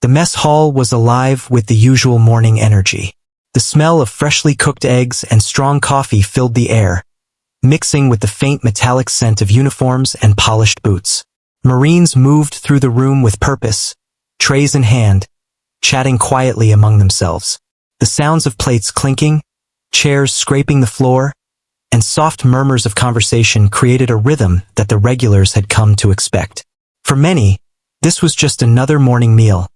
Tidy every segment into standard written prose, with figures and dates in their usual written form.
The mess hall was alive with the usual morning energy. The smell of freshly cooked eggs and strong coffee filled the air, mixing with the faint metallic scent of uniforms and polished boots. Marines moved through the room with purpose, trays in hand, chatting quietly among themselves. The sounds of plates clinking, chairs scraping the floor, and soft murmurs of conversation created a rhythm that the regulars had come to expect. For many, this was just another morning meal,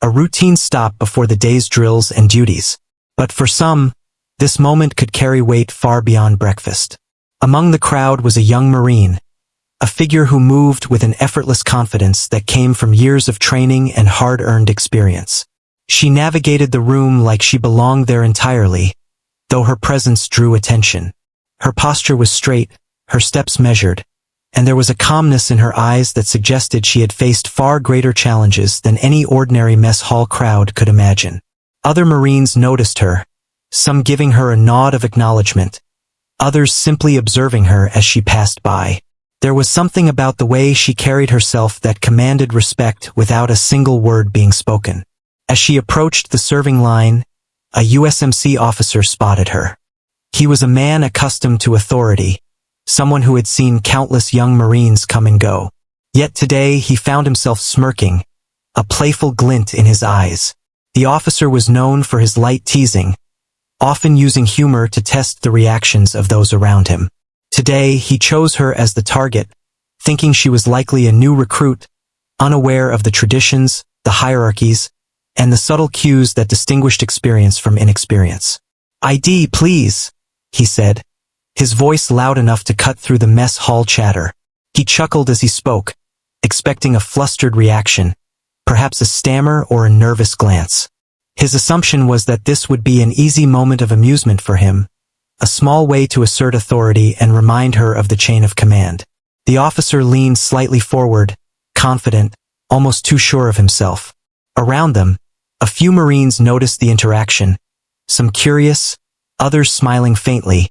a routine stop before the day's drills and duties. But for some, this moment could carry weight far beyond breakfast. Among the crowd was a young Marine, a figure who moved with an effortless confidence that came from years of training and hard-earned experience. She navigated the room like she belonged there entirely, though her presence drew attention. Her posture was straight, her steps measured, and there was a calmness in her eyes that suggested she had faced far greater challenges than any ordinary mess hall crowd could imagine. Other Marines noticed her, some giving her a nod of acknowledgement, others simply observing her as she passed by. There was something about the way she carried herself that commanded respect without a single word being spoken. As she approached the serving line, a USMC officer spotted her. He was a man accustomed to authority, someone who had seen countless young Marines come and go. Yet today he found himself smirking, a playful glint in his eyes. The officer was known for his light teasing, often using humor to test the reactions of those around him. Today he chose her as the target, thinking she was likely a new recruit, unaware of the traditions, the hierarchies, and the subtle cues that distinguished experience from inexperience. "ID, please," he said, his voice loud enough to cut through the mess hall chatter. He chuckled as he spoke, expecting a flustered reaction, perhaps a stammer or a nervous glance. His assumption was that this would be an easy moment of amusement for him, a small way to assert authority and remind her of the chain of command. The officer leaned slightly forward, confident, almost too sure of himself. Around them, a few Marines noticed the interaction, some curious, others smiling faintly,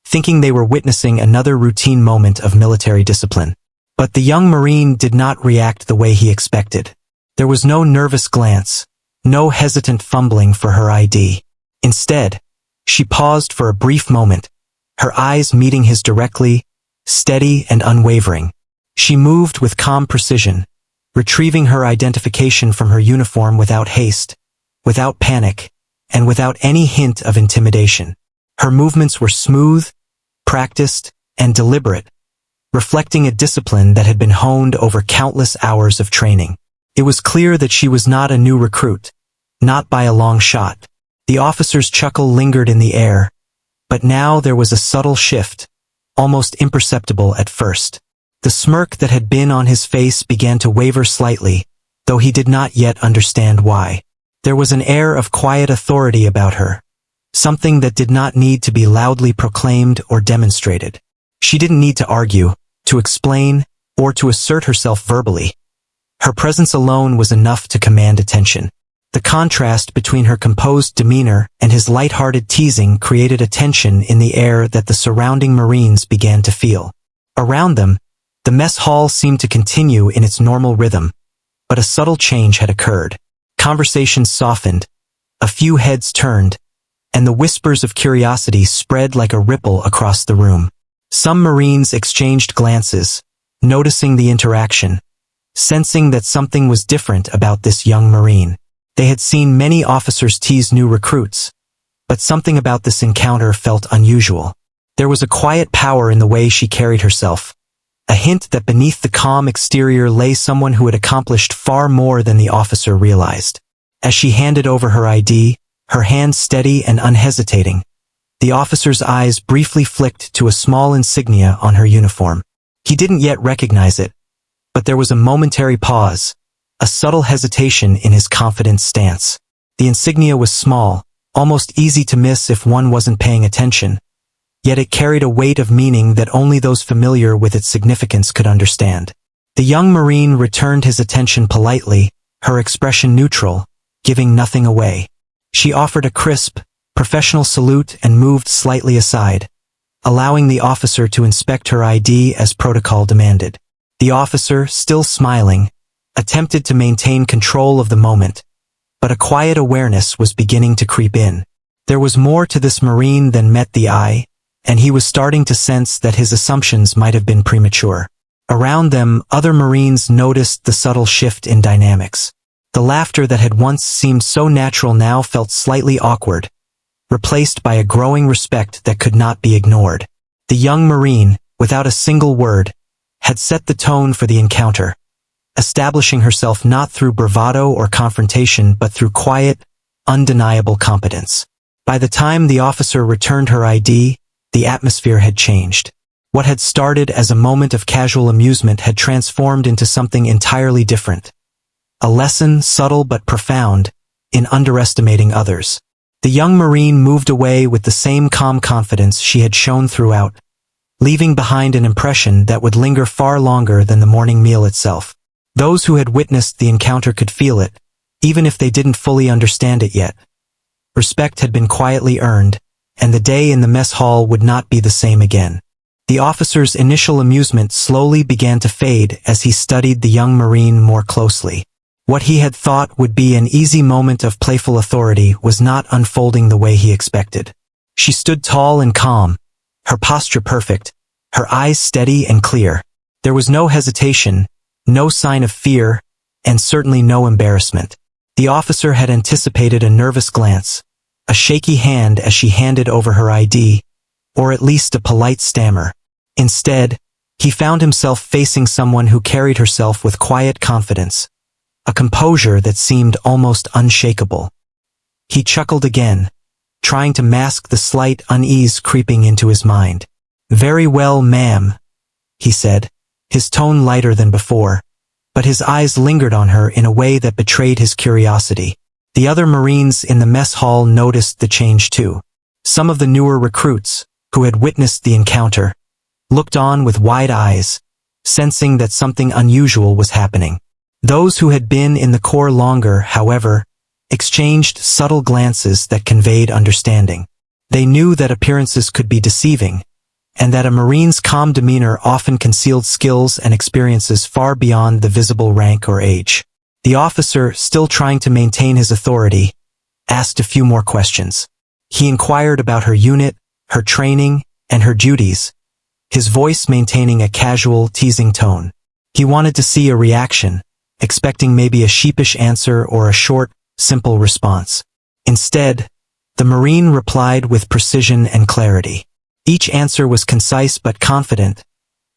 thinking they were witnessing another routine moment of military discipline. But the young Marine did not react the way he expected. There was no nervous glance, no hesitant fumbling for her ID. Instead, she paused for a brief moment, her eyes meeting his directly, steady and unwavering. She moved with calm precision, retrieving her identification from her uniform without haste, without panic, and without any hint of intimidation. Her movements were smooth, practiced, and deliberate, reflecting a discipline that had been honed over countless hours of training. It was clear that she was not a new recruit, not by a long shot. The officer's chuckle lingered in the air, but now there was a subtle shift, almost imperceptible at first. The smirk that had been on his face began to waver slightly, though he did not yet understand why. There was an air of quiet authority about her, something that did not need to be loudly proclaimed or demonstrated. She didn't need to argue, to explain, or to assert herself verbally. Her presence alone was enough to command attention. The contrast between her composed demeanor and his light-hearted teasing created a tension in the air that the surrounding Marines began to feel. Around them, the mess hall seemed to continue in its normal rhythm, but a subtle change had occurred. Conversations softened, a few heads turned, and the whispers of curiosity spread like a ripple across the room. Some Marines exchanged glances, noticing the interaction, sensing that something was different about this young Marine. They had seen many officers tease new recruits, but something about this encounter felt unusual. There was a quiet power in the way she carried herself, a hint that beneath the calm exterior lay someone who had accomplished far more than the officer realized. As she handed over her ID, her hand steady and unhesitating, the officer's eyes briefly flicked to a small insignia on her uniform. He didn't yet recognize it, but there was a momentary pause, a subtle hesitation in his confident stance. The insignia was small, almost easy to miss if one wasn't paying attention, yet it carried a weight of meaning that only those familiar with its significance could understand. The young Marine returned his attention politely, her expression neutral, giving nothing away. She offered a crisp, professional salute and moved slightly aside, allowing the officer to inspect her ID as protocol demanded. The officer, still smiling, attempted to maintain control of the moment, but a quiet awareness was beginning to creep in. There was more to this Marine than met the eye, and he was starting to sense that his assumptions might have been premature. Around them, other Marines noticed the subtle shift in dynamics. The laughter that had once seemed so natural now felt slightly awkward, replaced by a growing respect that could not be ignored. The young Marine, without a single word, had set the tone for the encounter, establishing herself not through bravado or confrontation but through quiet, undeniable competence. By the time the officer returned her ID, the atmosphere had changed. What had started as a moment of casual amusement had transformed into something entirely different. A lesson, subtle but profound, in underestimating others. The young Marine moved away with the same calm confidence she had shown throughout, leaving behind an impression that would linger far longer than the morning meal itself. Those who had witnessed the encounter could feel it, even if they didn't fully understand it yet. Respect had been quietly earned, and the day in the mess hall would not be the same again. The officer's initial amusement slowly began to fade as he studied the young Marine more closely. What he had thought would be an easy moment of playful authority was not unfolding the way he expected. She stood tall and calm, her posture perfect, her eyes steady and clear. There was no hesitation, no sign of fear, and certainly no embarrassment. The officer had anticipated a nervous glance, a shaky hand as she handed over her ID, or at least a polite stammer. Instead, he found himself facing someone who carried herself with quiet confidence, a composure that seemed almost unshakable. He chuckled again, trying to mask the slight unease creeping into his mind. "Very well, ma'am," he said, his tone lighter than before, but his eyes lingered on her in a way that betrayed his curiosity. The other Marines in the mess hall noticed the change too. Some of the newer recruits, who had witnessed the encounter, looked on with wide eyes, sensing that something unusual was happening. Those who had been in the Corps longer, however, exchanged subtle glances that conveyed understanding. They knew that appearances could be deceiving, and that a Marine's calm demeanor often concealed skills and experiences far beyond the visible rank or age. The officer, still trying to maintain his authority, asked a few more questions. He inquired about her unit, her training, and her duties, his voice maintaining a casual, teasing tone. He wanted to see a reaction, expecting maybe a sheepish answer or a short, simple response. Instead, the Marine replied with precision and clarity. Each answer was concise but confident,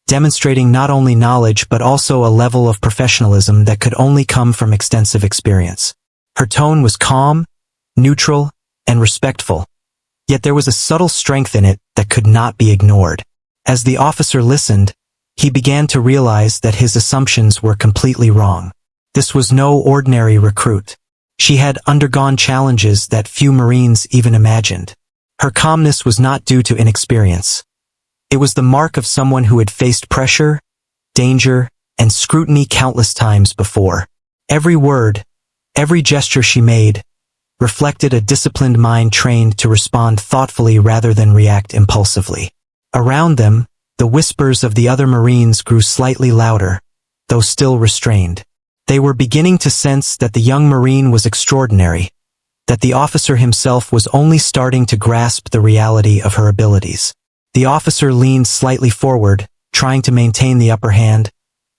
demonstrating not only knowledge but also a level of professionalism that could only come from extensive experience. Her tone was calm, neutral, and respectful, yet there was a subtle strength in it that could not be ignored. As the officer listened, he began to realize that his assumptions were completely wrong. This was no ordinary recruit. She had undergone challenges that few Marines even imagined. Her calmness was not due to inexperience. It was the mark of someone who had faced pressure, danger, and scrutiny countless times before. Every word, every gesture she made, reflected a disciplined mind trained to respond thoughtfully rather than react impulsively. Around them, the whispers of the other Marines grew slightly louder, though still restrained. They were beginning to sense that the young Marine was extraordinary, that the officer himself was only starting to grasp the reality of her abilities. The officer leaned slightly forward, trying to maintain the upper hand,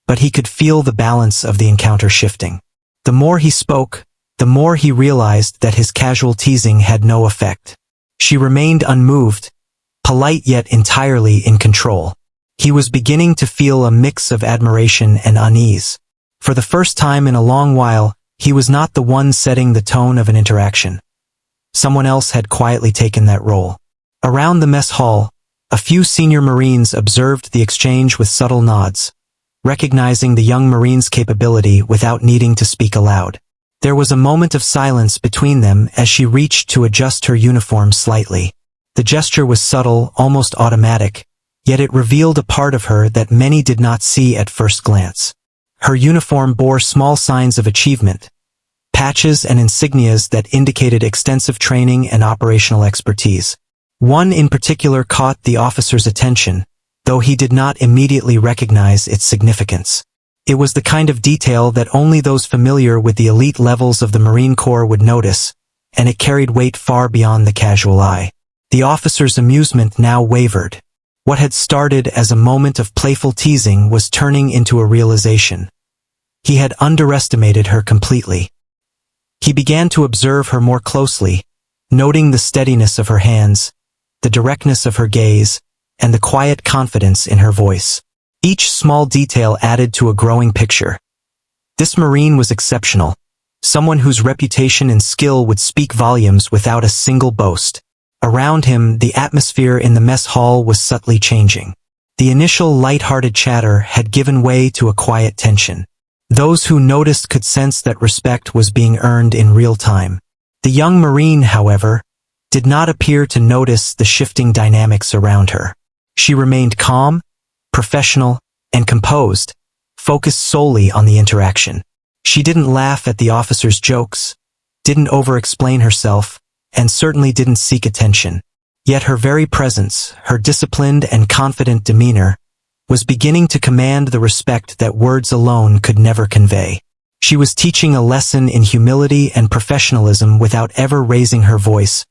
but he could feel the balance of the encounter shifting. The more he spoke, the more he realized that his casual teasing had no effect. She remained unmoved, polite yet entirely in control. He was beginning to feel a mix of admiration and unease. For the first time in a long while, he was not the one setting the tone of an interaction. Someone else had quietly taken that role. Around the mess hall, a few senior Marines observed the exchange with subtle nods, recognizing the young Marine's capability without needing to speak aloud. There was a moment of silence between them as she reached to adjust her uniform slightly. The gesture was subtle, almost automatic, yet it revealed a part of her that many did not see at first glance. Her uniform bore small signs of achievement, patches and insignias that indicated extensive training and operational expertise. One in particular caught the officer's attention, though he did not immediately recognize its significance. It was the kind of detail that only those familiar with the elite levels of the Marine Corps would notice, and it carried weight far beyond the casual eye. The officer's amusement now wavered. What had started as a moment of playful teasing was turning into a realization. He had underestimated her completely. He began to observe her more closely, noting the steadiness of her hands, the directness of her gaze, and the quiet confidence in her voice. Each small detail added to a growing picture. This Marine was exceptional, someone whose reputation and skill would speak volumes without a single boast. Around him, the atmosphere in the mess hall was subtly changing. The initial light-hearted chatter had given way to a quiet tension. Those who noticed could sense that respect was being earned in real time. The young Marine, however, did not appear to notice the shifting dynamics around her. She remained calm, professional, and composed, focused solely on the interaction. She didn't laugh at the officer's jokes, didn't over-explain herself, and certainly didn't seek attention. Yet her very presence, her disciplined and confident demeanor, was beginning to command the respect that words alone could never convey. She was teaching a lesson in humility and professionalism without ever raising her voice,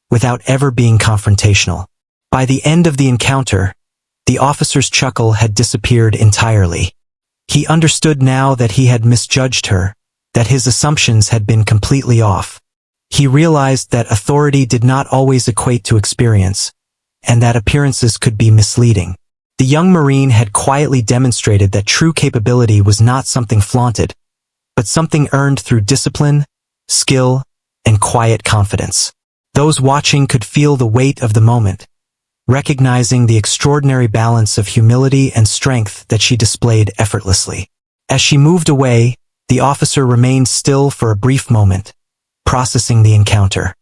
without ever being confrontational. By the end of the encounter, the officer's chuckle had disappeared entirely. He understood now that he had misjudged her, that his assumptions had been completely off. He realized that authority did not always equate to experience, and that appearances could be misleading. The young Marine had quietly demonstrated that true capability was not something flaunted, but something earned through discipline, skill, and quiet confidence. Those watching could feel the weight of the moment, recognizing the extraordinary balance of humility and strength that she displayed effortlessly. As she moved away, the officer remained still for a brief moment, processing the encounter.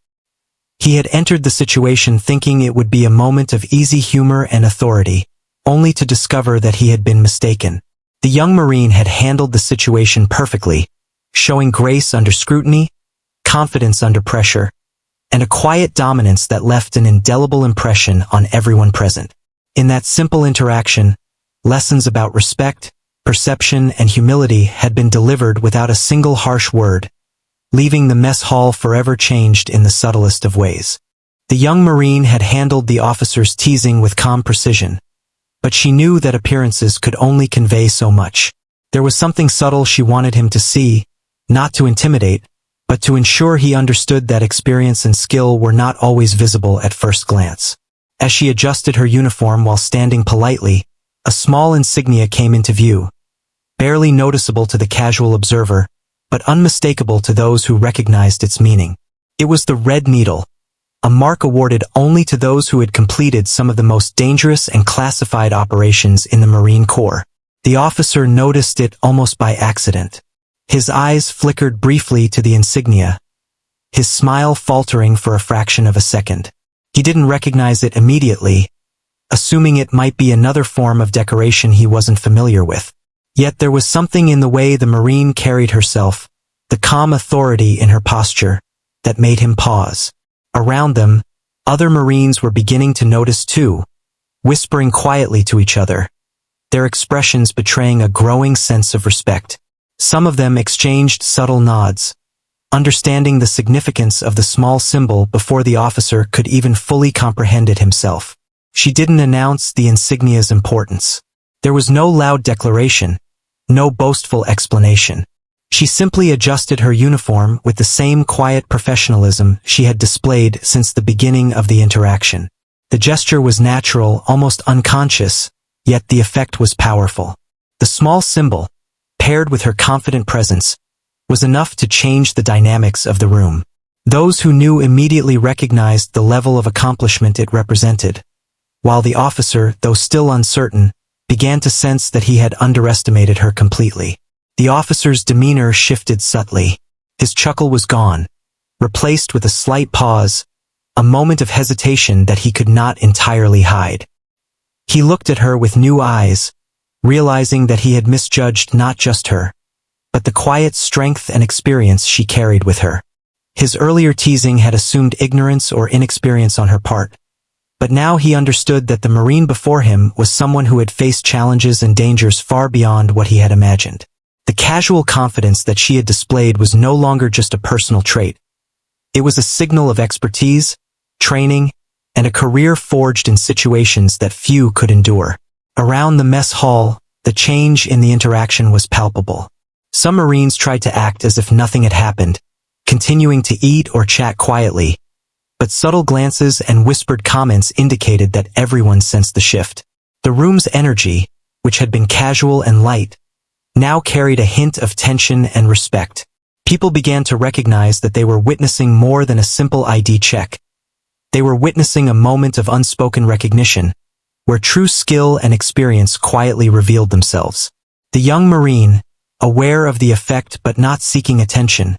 He had entered the situation thinking it would be a moment of easy humor and authority, only to discover that he had been mistaken. The young Marine had handled the situation perfectly, showing grace under scrutiny, confidence under pressure, and a quiet dominance that left an indelible impression on everyone present. In that simple interaction, lessons about respect, perception, and humility had been delivered without a single harsh word, leaving the mess hall forever changed in the subtlest of ways. The young Marine had handled the officer's teasing with calm precision, but she knew that appearances could only convey so much. There was something subtle she wanted him to see, not to intimidate, but to ensure he understood that experience and skill were not always visible at first glance. As she adjusted her uniform while standing politely, a small insignia came into view, barely noticeable to the casual observer, but unmistakable to those who recognized its meaning. It was the red needle, a mark awarded only to those who had completed some of the most dangerous and classified operations in the Marine Corps. The officer noticed it almost by accident. His eyes flickered briefly to the insignia, his smile faltering for a fraction of a second. He didn't recognize it immediately, assuming it might be another form of decoration he wasn't familiar with. Yet there was something in the way the Marine carried herself, the calm authority in her posture, that made him pause. Around them, other Marines were beginning to notice too, whispering quietly to each other, their expressions betraying a growing sense of respect. Some of them exchanged subtle nods, understanding the significance of the small symbol before the officer could even fully comprehend it himself. She didn't announce the insignia's importance. There was no loud declaration, no boastful explanation. She simply adjusted her uniform with the same quiet professionalism she had displayed since the beginning of the interaction. The gesture was natural, almost unconscious, yet the effect was powerful. The small symbol, paired with her confident presence, was enough to change the dynamics of the room. Those who knew immediately recognized the level of accomplishment it represented, while the officer, though still uncertain, began to sense that he had underestimated her completely. The officer's demeanor shifted subtly. His chuckle was gone, replaced with a slight pause, a moment of hesitation that he could not entirely hide. He looked at her with new eyes, realizing that he had misjudged not just her, but the quiet strength and experience she carried with her. His earlier teasing had assumed ignorance or inexperience on her part, But now he understood that the Marine before him was someone who had faced challenges and dangers far beyond what he had imagined. The casual confidence that she had displayed was no longer just a personal trait. It was a signal of expertise, training, and a career forged in situations that few could endure. Around the mess hall, the change in the interaction was palpable. Some Marines tried to act as if nothing had happened, continuing to eat or chat quietly, but subtle glances and whispered comments indicated that everyone sensed the shift. The room's energy, which had been casual and light, now carried a hint of tension and respect. People began to recognize that they were witnessing more than a simple ID check. They were witnessing a moment of unspoken recognition, where true skill and experience quietly revealed themselves. The young Marine, aware of the effect but not seeking attention,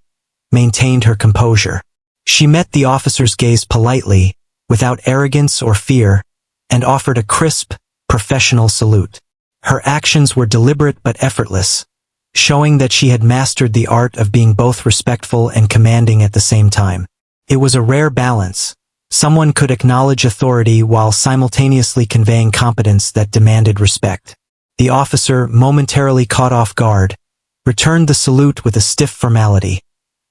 maintained her composure. She met the officer's gaze politely, without arrogance or fear, and offered a crisp, professional salute. Her actions were deliberate but effortless, showing that she had mastered the art of being both respectful and commanding at the same time. It was a rare balance. Someone could acknowledge authority while simultaneously conveying competence that demanded respect. The officer, momentarily caught off guard, returned the salute with a stiff formality,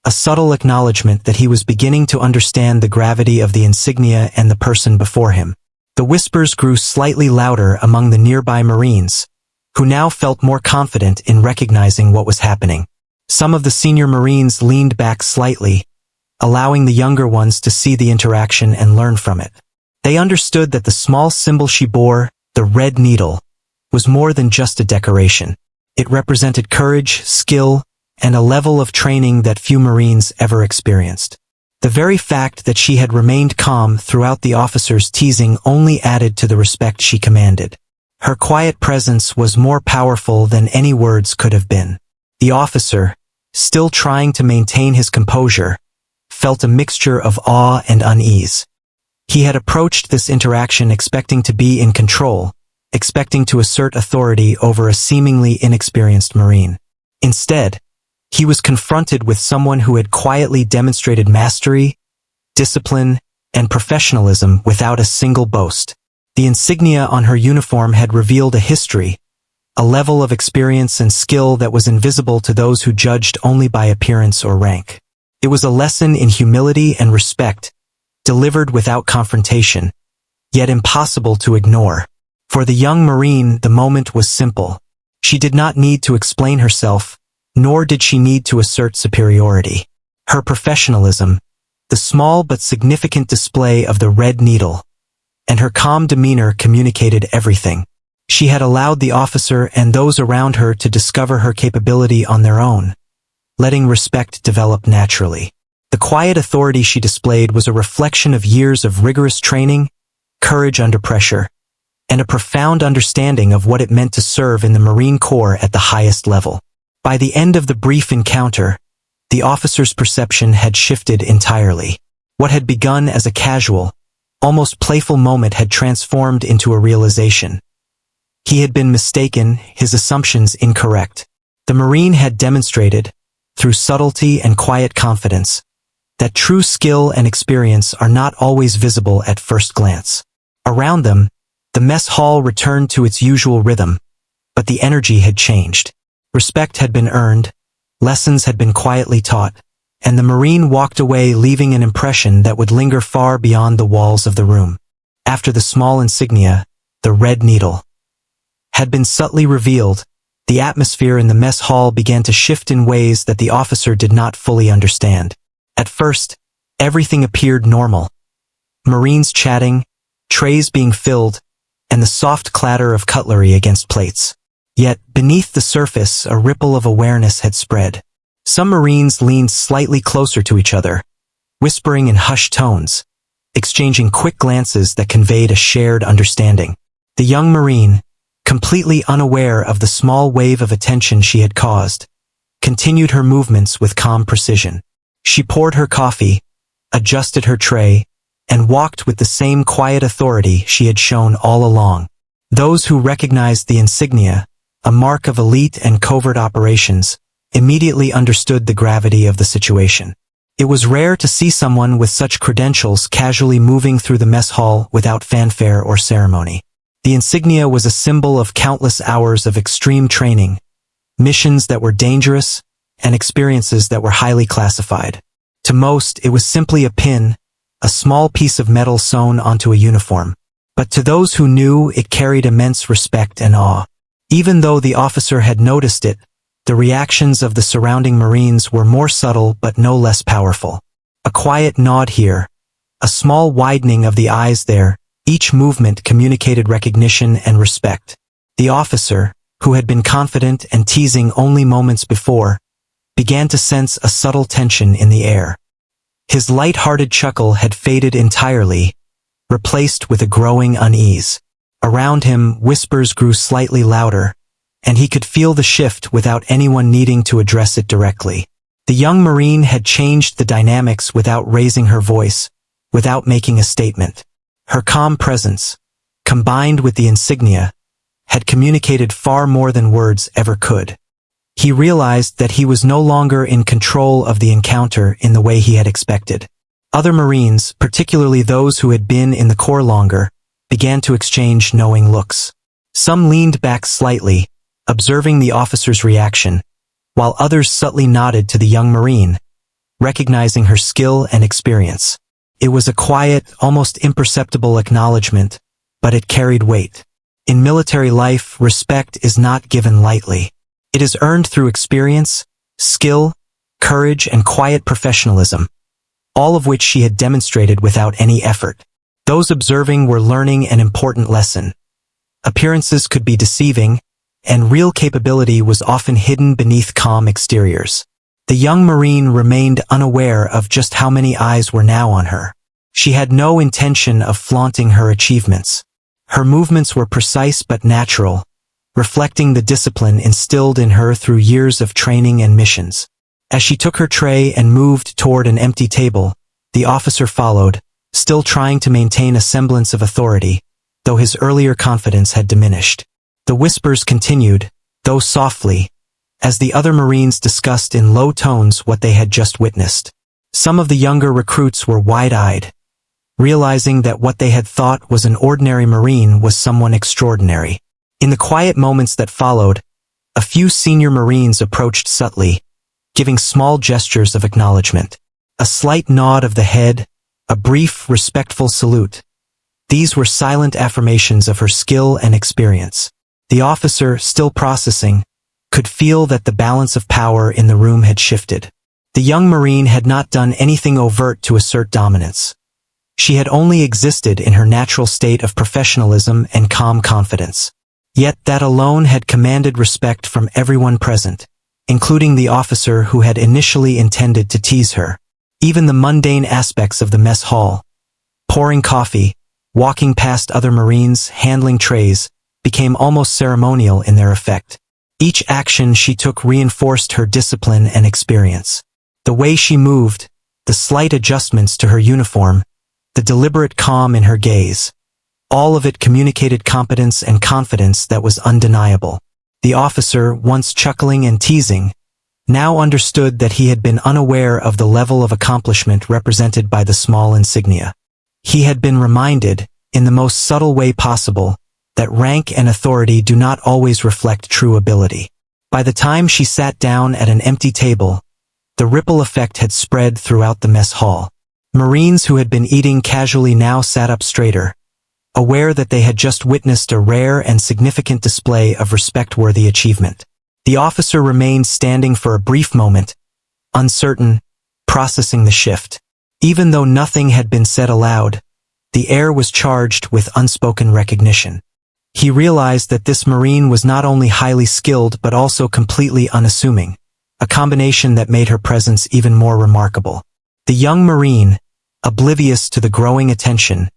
a subtle acknowledgement that he was beginning to understand the gravity of the insignia and the person before him. The whispers grew slightly louder among the nearby Marines, who now felt more confident in recognizing what was happening. Some of the senior Marines leaned back slightly, allowing the younger ones to see the interaction and learn from it. They understood that the small symbol she bore, the red needle, was more than just a decoration. It represented courage, skill, and a level of training that few Marines ever experienced. The very fact that she had remained calm throughout the officer's teasing only added to the respect she commanded. Her quiet presence was more powerful than any words could have been. The officer, still trying to maintain his composure, felt a mixture of awe and unease. He had approached this interaction expecting to be in control, expecting to assert authority over a seemingly inexperienced Marine. Instead, he was confronted with someone who had quietly demonstrated mastery, discipline, and professionalism without a single boast. The insignia on her uniform had revealed a history, a level of experience and skill that was invisible to those who judged only by appearance or rank. It was a lesson in humility and respect, delivered without confrontation, yet impossible to ignore. For the young Marine, the moment was simple. She did not need to explain herself, nor did she need to assert superiority. Her professionalism, the small but significant display of the red needle, and her calm demeanor communicated everything. She had allowed the officer and those around her to discover her capability on their own, letting respect develop naturally. The quiet authority she displayed was a reflection of years of rigorous training, courage under pressure, and a profound understanding of what it meant to serve in the Marine Corps at the highest level. By the end of the brief encounter, the officer's perception had shifted entirely. What had begun as a casual, almost playful moment had transformed into a realization. He had been mistaken, his assumptions incorrect. The Marine had demonstrated, through subtlety and quiet confidence, that true skill and experience are not always visible at first glance. Around them, the mess hall returned to its usual rhythm, but the energy had changed. Respect had been earned, lessons had been quietly taught, and the Marine walked away leaving an impression that would linger far beyond the walls of the room. After the small insignia, the red needle, had been subtly revealed, the atmosphere in the mess hall began to shift in ways that the officer did not fully understand. At first, everything appeared normal. Marines chatting, trays being filled, and the soft clatter of cutlery against plates. Yet, beneath the surface, a ripple of awareness had spread. Some Marines leaned slightly closer to each other, whispering in hushed tones, exchanging quick glances that conveyed a shared understanding. The young Marine, completely unaware of the small wave of attention she had caused, continued her movements with calm precision. She poured her coffee, adjusted her tray, and walked with the same quiet authority she had shown all along. Those who recognized the insignia, a mark of elite and covert operations, immediately understood the gravity of the situation. It was rare to see someone with such credentials casually moving through the mess hall without fanfare or ceremony. The insignia was a symbol of countless hours of extreme training, missions that were dangerous, and experiences that were highly classified. To most, it was simply a pin, a small piece of metal sewn onto a uniform. But to those who knew, it carried immense respect and awe. Even though the officer had noticed it, the reactions of the surrounding Marines were more subtle but no less powerful. A quiet nod here, a small widening of the eyes there, each movement communicated recognition and respect. The officer, who had been confident and teasing only moments before, began to sense a subtle tension in the air. His light-hearted chuckle had faded entirely, replaced with a growing unease. Around him, whispers grew slightly louder, and he could feel the shift without anyone needing to address it directly. The young Marine had changed the dynamics without raising her voice, without making a statement. Her calm presence, combined with the insignia, had communicated far more than words ever could. He realized that he was no longer in control of the encounter in the way he had expected. Other Marines, particularly those who had been in the Corps longer, began to exchange knowing looks. Some leaned back slightly, observing the officer's reaction, while others subtly nodded to the young Marine, recognizing her skill and experience. It was a quiet, almost imperceptible acknowledgement, but it carried weight. In military life, respect is not given lightly. It is earned through experience, skill, courage, and quiet professionalism, all of which she had demonstrated without any effort. Those observing were learning an important lesson. Appearances could be deceiving, and real capability was often hidden beneath calm exteriors. The young Marine remained unaware of just how many eyes were now on her. She had no intention of flaunting her achievements. Her movements were precise but natural, reflecting the discipline instilled in her through years of training and missions. As she took her tray and moved toward an empty table, the officer followed, still trying to maintain a semblance of authority, though his earlier confidence had diminished. The whispers continued, though softly, as the other Marines discussed in low tones what they had just witnessed. Some of the younger recruits were wide-eyed, realizing that what they had thought was an ordinary Marine was someone extraordinary. In the quiet moments that followed, a few senior Marines approached subtly, giving small gestures of acknowledgement. A slight nod of the head, a brief, respectful salute. These were silent affirmations of her skill and experience. The officer, still processing, could feel that the balance of power in the room had shifted. The young Marine had not done anything overt to assert dominance. She had only existed in her natural state of professionalism and calm confidence. Yet that alone had commanded respect from everyone present, including the officer who had initially intended to tease her. Even the mundane aspects of the mess hall, pouring coffee, walking past other Marines, handling trays, became almost ceremonial in their effect. Each action she took reinforced her discipline and experience. The way she moved, the slight adjustments to her uniform, the deliberate calm in her gaze, all of it communicated competence and confidence that was undeniable. The officer, once chuckling and teasing, now understood that he had been unaware of the level of accomplishment represented by the small insignia. He had been reminded, in the most subtle way possible, that rank and authority do not always reflect true ability. By the time she sat down at an empty table, the ripple effect had spread throughout the mess hall. Marines who had been eating casually now sat up straighter, aware that they had just witnessed a rare and significant display of respect-worthy achievement. The officer remained standing for a brief moment, uncertain, processing the shift. Even though nothing had been said aloud, the air was charged with unspoken recognition. He realized that this Marine was not only highly skilled but also completely unassuming, a combination that made her presence even more remarkable. The young Marine, oblivious to the growing attention,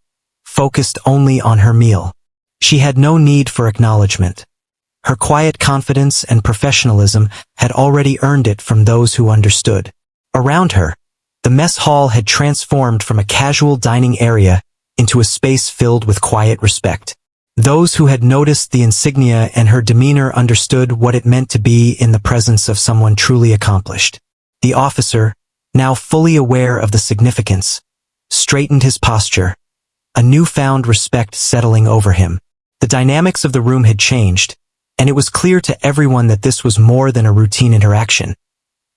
focused only on her meal. She had no need for acknowledgement. Her quiet confidence and professionalism had already earned it from those who understood. Around her, the mess hall had transformed from a casual dining area into a space filled with quiet respect. Those who had noticed the insignia and her demeanor understood what it meant to be in the presence of someone truly accomplished. The officer, now fully aware of the significance, straightened his posture, a newfound respect settling over him. The dynamics of the room had changed, and it was clear to everyone that this was more than a routine interaction.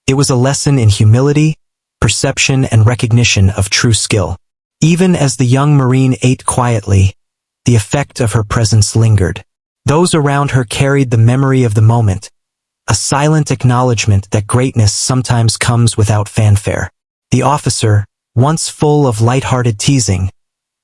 It was a lesson in humility, perception, and recognition of true skill. Even as the young Marine ate quietly, the effect of her presence lingered. Those around her carried the memory of the moment, a silent acknowledgement that greatness sometimes comes without fanfare. The officer, once full of light-hearted teasing,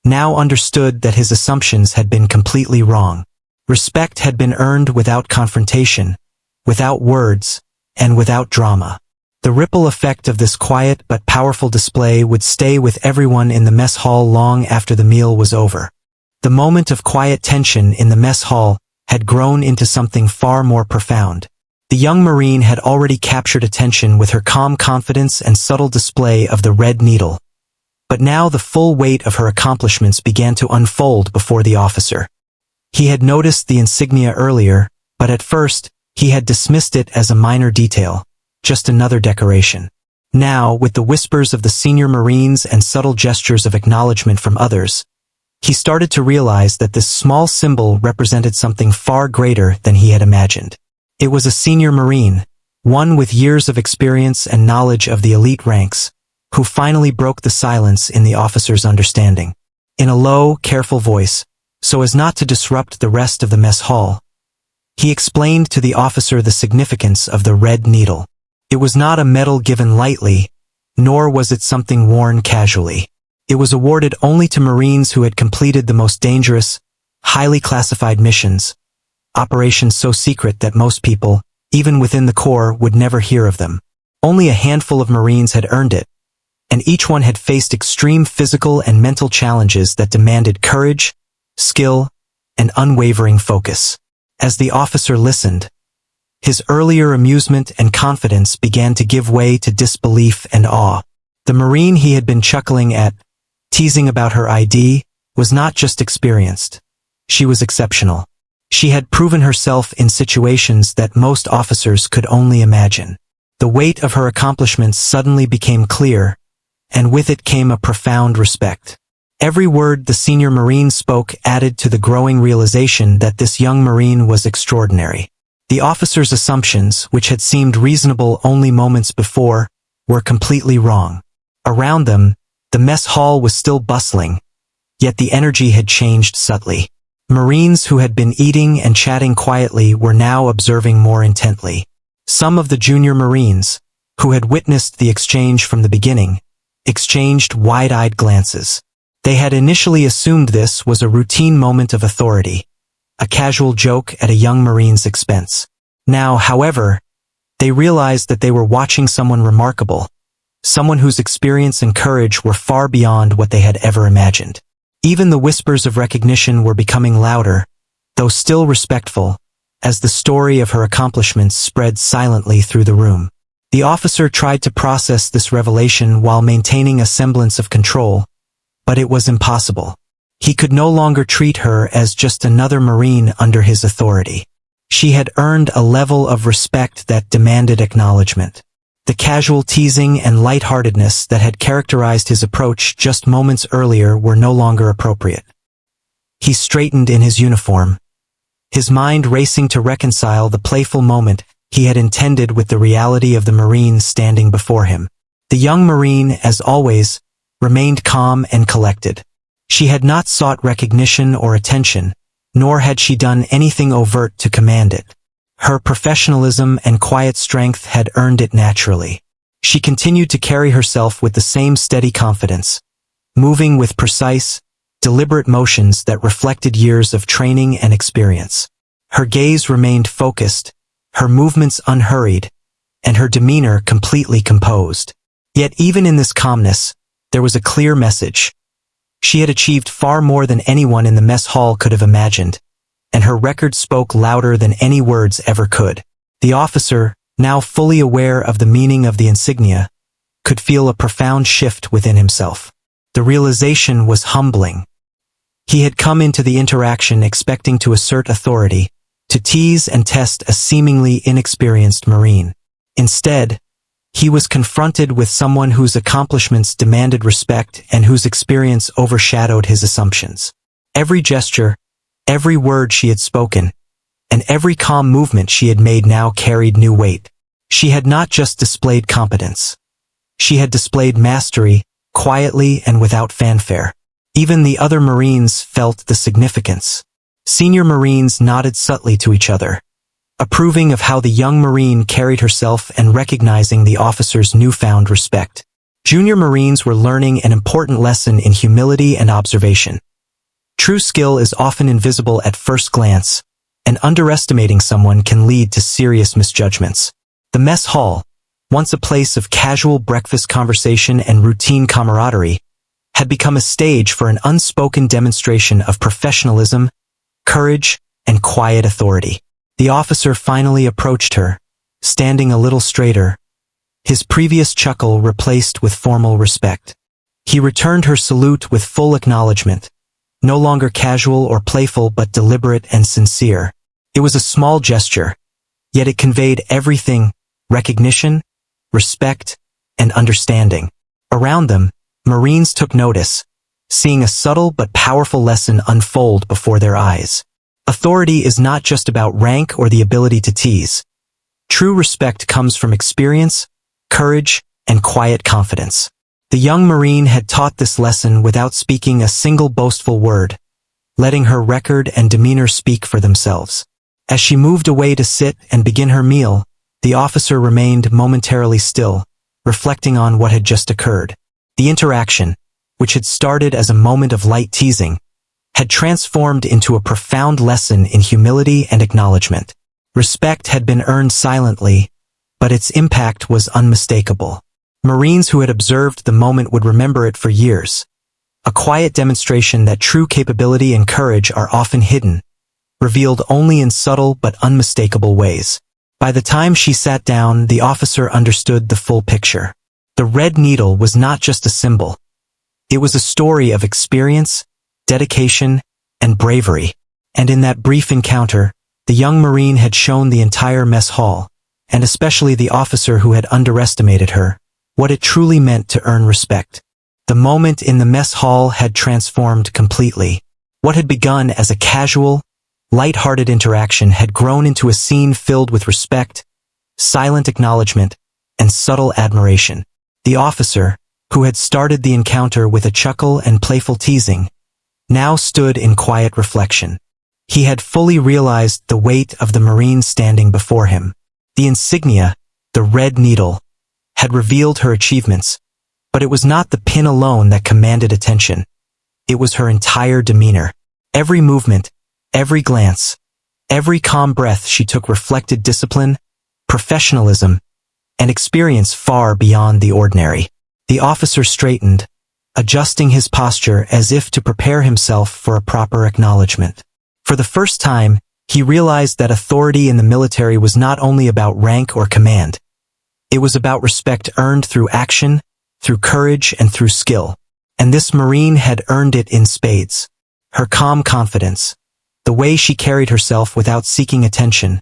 now understood that his assumptions had been completely wrong. Respect had been earned without confrontation, without words, and without drama. The ripple effect of this quiet but powerful display would stay with everyone in the mess hall long after the meal was over. The moment of quiet tension in the mess hall had grown into something far more profound. The young Marine had already captured attention with her calm confidence and subtle display of the red needle. But now the full weight of her accomplishments began to unfold before the officer. He had noticed the insignia earlier, but at first, he had dismissed it as a minor detail, just another decoration. Now, with the whispers of the senior Marines and subtle gestures of acknowledgement from others, he started to realize that this small symbol represented something far greater than he had imagined. It was a senior Marine, one with years of experience and knowledge of the elite ranks, who finally broke the silence in the officer's understanding. In a low, careful voice, so as not to disrupt the rest of the mess hall, he explained to the officer the significance of the red needle. It was not a medal given lightly, nor was it something worn casually. It was awarded only to Marines who had completed the most dangerous, highly classified missions, operations so secret that most people, even within the Corps, would never hear of them. Only a handful of Marines had earned it, and each one had faced extreme physical and mental challenges that demanded courage, skill, and unwavering focus. As the officer listened, his earlier amusement and confidence began to give way to disbelief and awe. The Marine he had been chuckling at, teasing about her ID, was not just experienced. She was exceptional. She had proven herself in situations that most officers could only imagine. The weight of her accomplishments suddenly became clear, and with it came a profound respect. Every word the senior Marine spoke added to the growing realization that this young Marine was extraordinary. The officer's assumptions, which had seemed reasonable only moments before, were completely wrong. Around them, the mess hall was still bustling, yet the energy had changed subtly. Marines who had been eating and chatting quietly were now observing more intently. Some of the junior Marines, who had witnessed the exchange from the beginning, exchanged wide-eyed glances. They had initially assumed this was a routine moment of authority, a casual joke at a young Marine's expense. Now, however, they realized that they were watching someone remarkable, someone whose experience and courage were far beyond what they had ever imagined. Even the whispers of recognition were becoming louder, though still respectful, as the story of her accomplishments spread silently through the room. The officer tried to process this revelation while maintaining a semblance of control, but it was impossible. He could no longer treat her as just another Marine under his authority. She had earned a level of respect that demanded acknowledgement. The casual teasing and lightheartedness that had characterized his approach just moments earlier were no longer appropriate. He straightened in his uniform, his mind racing to reconcile the playful moment he had intended with the reality of the Marine standing before him. The young Marine, as always, remained calm and collected. She had not sought recognition or attention, nor had she done anything overt to command it. Her professionalism and quiet strength had earned it naturally. She continued to carry herself with the same steady confidence, moving with precise, deliberate motions that reflected years of training and experience. Her gaze remained focused, her movements unhurried, and her demeanor completely composed. Yet even in this calmness, there was a clear message. She had achieved far more than anyone in the mess hall could have imagined, and her record spoke louder than any words ever could. The officer, now fully aware of the meaning of the insignia, could feel a profound shift within himself. The realization was humbling. He had come into the interaction expecting to assert authority, to tease and test a seemingly inexperienced Marine. Instead, He was confronted with someone whose accomplishments demanded respect and whose experience overshadowed his assumptions. Every gesture, every word she had spoken, and every calm movement she had made now carried new weight. She had not just displayed competence. She had displayed mastery, quietly and without fanfare. Even the other Marines felt the significance. Senior Marines nodded subtly to each other, approving of how the young Marine carried herself and recognizing the officer's newfound respect. Junior Marines were learning an important lesson in humility and observation. True skill is often invisible at first glance, and underestimating someone can lead to serious misjudgments. The mess hall, once a place of casual breakfast conversation and routine camaraderie, had become a stage for an unspoken demonstration of professionalism, courage, and quiet authority. The officer finally approached her, standing a little straighter, his previous chuckle replaced with formal respect. He returned her salute with full acknowledgement, no longer casual or playful but deliberate and sincere. It was a small gesture, yet it conveyed everything: recognition, respect, and understanding. Around them, Marines took notice, seeing a subtle but powerful lesson unfold before their eyes. Authority is not just about rank or the ability to tease. True respect comes from experience, courage, and quiet confidence. The young Marine had taught this lesson without speaking a single boastful word, letting her record and demeanor speak for themselves. As she moved away to sit and begin her meal, the officer remained momentarily still, reflecting on what had just occurred. The interaction, which had started as a moment of light teasing, had transformed into a profound lesson in humility and acknowledgement. Respect had been earned silently, but its impact was unmistakable. Marines who had observed the moment would remember it for years. A quiet demonstration that true capability and courage are often hidden, revealed only in subtle but unmistakable ways. By the time she sat down, the officer understood the full picture. The red needle was not just a symbol. It was a story of experience, dedication, and bravery. And in that brief encounter, the young Marine had shown the entire mess hall, and especially the officer who had underestimated her, what it truly meant to earn respect. The moment in the mess hall had transformed completely. What had begun as a casual, light-hearted interaction had grown into a scene filled with respect, silent acknowledgement, and subtle admiration. The officer, who had started the encounter with a chuckle and playful teasing, now stood in quiet reflection. He had fully realized the weight of the Marine standing before him. The insignia, the red needle, had revealed her achievements, but it was not the pin alone that commanded attention. It was her entire demeanor. Every movement, every glance, every calm breath she took reflected discipline, professionalism, and experience far beyond the ordinary. The officer straightened, adjusting his posture as if to prepare himself for a proper acknowledgement. For the first time, he realized that authority in the military was not only about rank or command. It was about respect earned through action, through courage, and through skill. And this Marine had earned it in spades. Her calm confidence, the way she carried herself without seeking attention,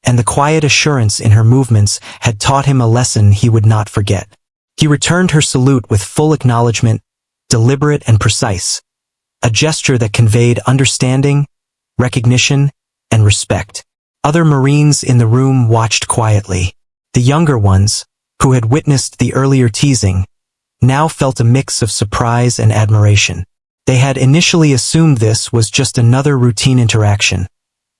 and the quiet assurance in her movements had taught him a lesson he would not forget. He returned her salute with full acknowledgement, deliberate and precise, a gesture that conveyed understanding, recognition, and respect. Other Marines in the room watched quietly. The younger ones, who had witnessed the earlier teasing, now felt a mix of surprise and admiration. They had initially assumed this was just another routine interaction,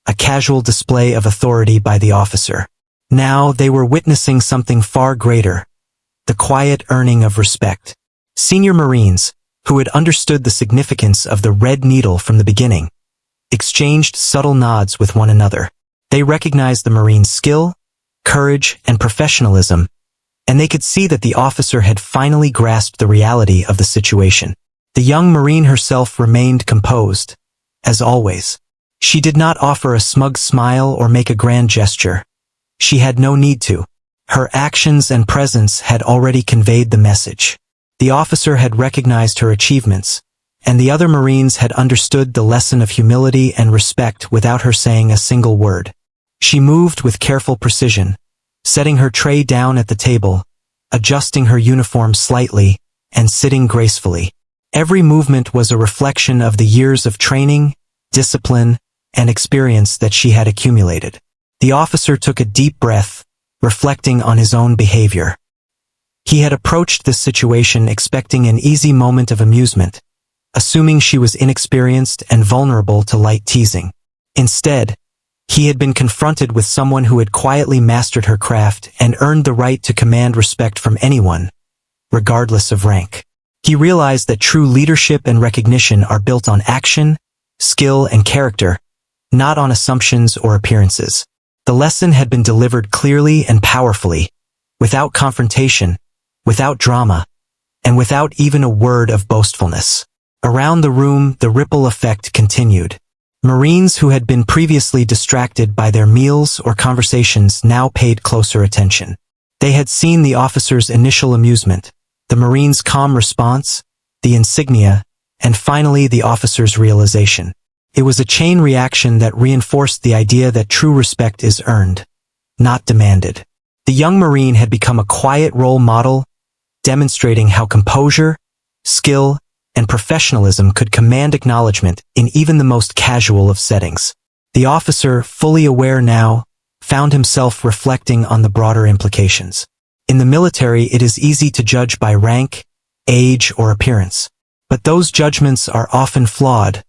a casual display of authority by the officer. Now they were witnessing something far greater, the quiet earning of respect. Senior Marines, who had understood the significance of the red needle from the beginning, exchanged subtle nods with one another. They recognized the Marine's skill, courage, and professionalism, and they could see that the officer had finally grasped the reality of the situation. The young Marine herself remained composed, as always. She did not offer a smug smile or make a grand gesture. She had no need to. Her actions and presence had already conveyed the message. The officer had recognized her achievements, and the other Marines had understood the lesson of humility and respect without her saying a single word. She moved with careful precision, setting her tray down at the table, adjusting her uniform slightly, and sitting gracefully. Every movement was a reflection of the years of training, discipline, and experience that she had accumulated. The officer took a deep breath, reflecting on his own behavior. He had approached this situation expecting an easy moment of amusement, assuming she was inexperienced and vulnerable to light teasing. Instead, he had been confronted with someone who had quietly mastered her craft and earned the right to command respect from anyone, regardless of rank. He realized that true leadership and recognition are built on action, skill, and character, not on assumptions or appearances. The lesson had been delivered clearly and powerfully, without confrontation, without drama, and without even a word of boastfulness. Around the room, the ripple effect continued. Marines who had been previously distracted by their meals or conversations now paid closer attention. They had seen the officer's initial amusement, the Marine's calm response, the insignia, and finally the officer's realization. It was a chain reaction that reinforced the idea that true respect is earned, not demanded. The young Marine had become a quiet role model, demonstrating how composure, skill, and professionalism could command acknowledgement in even the most casual of settings. The officer, fully aware now, found himself reflecting on the broader implications. In the military, it is easy to judge by rank, age, or appearance. But those judgments are often flawed,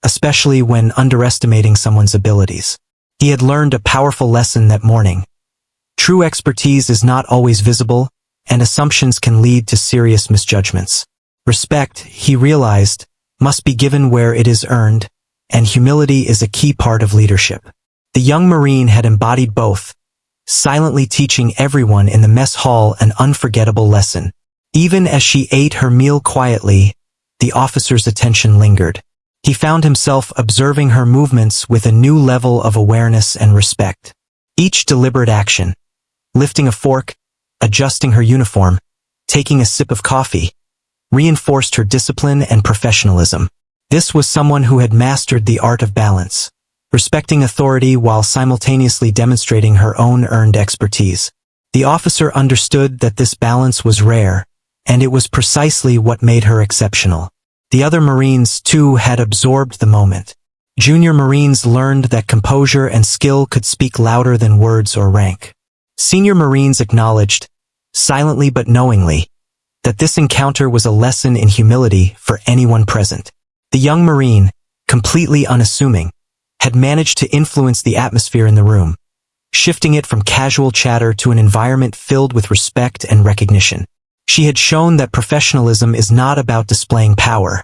especially when underestimating someone's abilities. He had learned a powerful lesson that morning. True expertise is not always visible, and assumptions can lead to serious misjudgments. Respect, he realized, must be given where it is earned, and humility is a key part of leadership. The young Marine had embodied both, silently teaching everyone in the mess hall an unforgettable lesson. Even as she ate her meal quietly, the officer's attention lingered. He found himself observing her movements with a new level of awareness and respect. Each deliberate action, lifting a fork, adjusting her uniform, taking a sip of coffee, reinforced her discipline and professionalism. This was someone who had mastered the art of balance, respecting authority while simultaneously demonstrating her own earned expertise. The officer understood that this balance was rare, and it was precisely what made her exceptional. The other Marines, too, had absorbed the moment. Junior Marines learned that composure and skill could speak louder than words or rank. Senior Marines acknowledged, silently but knowingly, that this encounter was a lesson in humility for anyone present. The young Marine, completely unassuming, had managed to influence the atmosphere in the room, shifting it from casual chatter to an environment filled with respect and recognition. She had shown that professionalism is not about displaying power.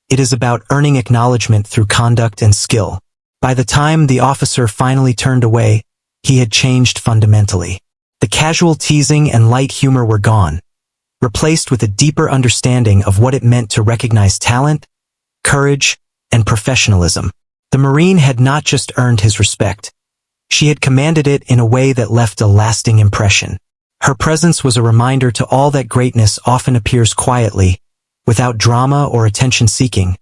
It is about earning acknowledgement through conduct and skill. By the time the officer finally turned away, he had changed fundamentally. The casual teasing and light humor were gone, replaced with a deeper understanding of what it meant to recognize talent, courage, and professionalism. The Marine had not just earned his respect. She had commanded it in a way that left a lasting impression. Her presence was a reminder to all that greatness often appears quietly, without drama or attention-seeking,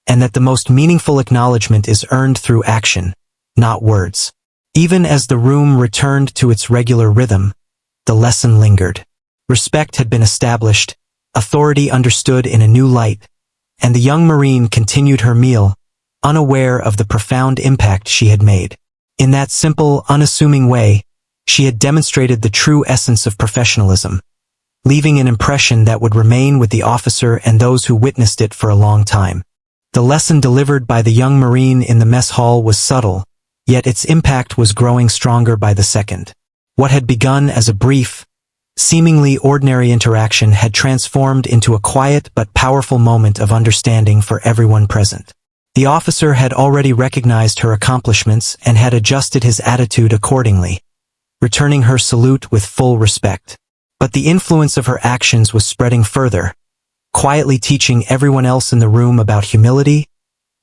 and that the most meaningful acknowledgement is earned through action, not words. Even as the room returned to its regular rhythm, the lesson lingered. Respect had been established, authority understood in a new light, and the young Marine continued her meal, unaware of the profound impact she had made. In that simple, unassuming way, she had demonstrated the true essence of professionalism, leaving an impression that would remain with the officer and those who witnessed it for a long time. The lesson delivered by the young Marine in the mess hall was subtle, yet its impact was growing stronger by the second. What had begun as a brief, seemingly ordinary interaction had transformed into a quiet but powerful moment of understanding for everyone present. The officer had already recognized her accomplishments and had adjusted his attitude accordingly, returning her salute with full respect. But the influence of her actions was spreading further, quietly teaching everyone else in the room about humility,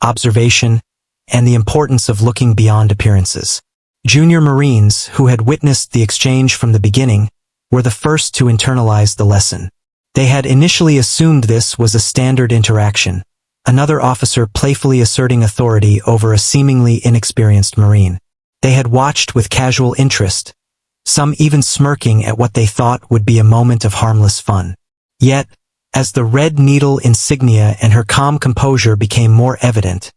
observation, and the importance of looking beyond appearances. Junior Marines, who had witnessed the exchange from the beginning, were the first to internalize the lesson. They had initially assumed this was a standard interaction, another officer playfully asserting authority over a seemingly inexperienced Marine. They had watched with casual interest, some even smirking at what they thought would be a moment of harmless fun. Yet, as the red needle insignia and her calm composure became more evident,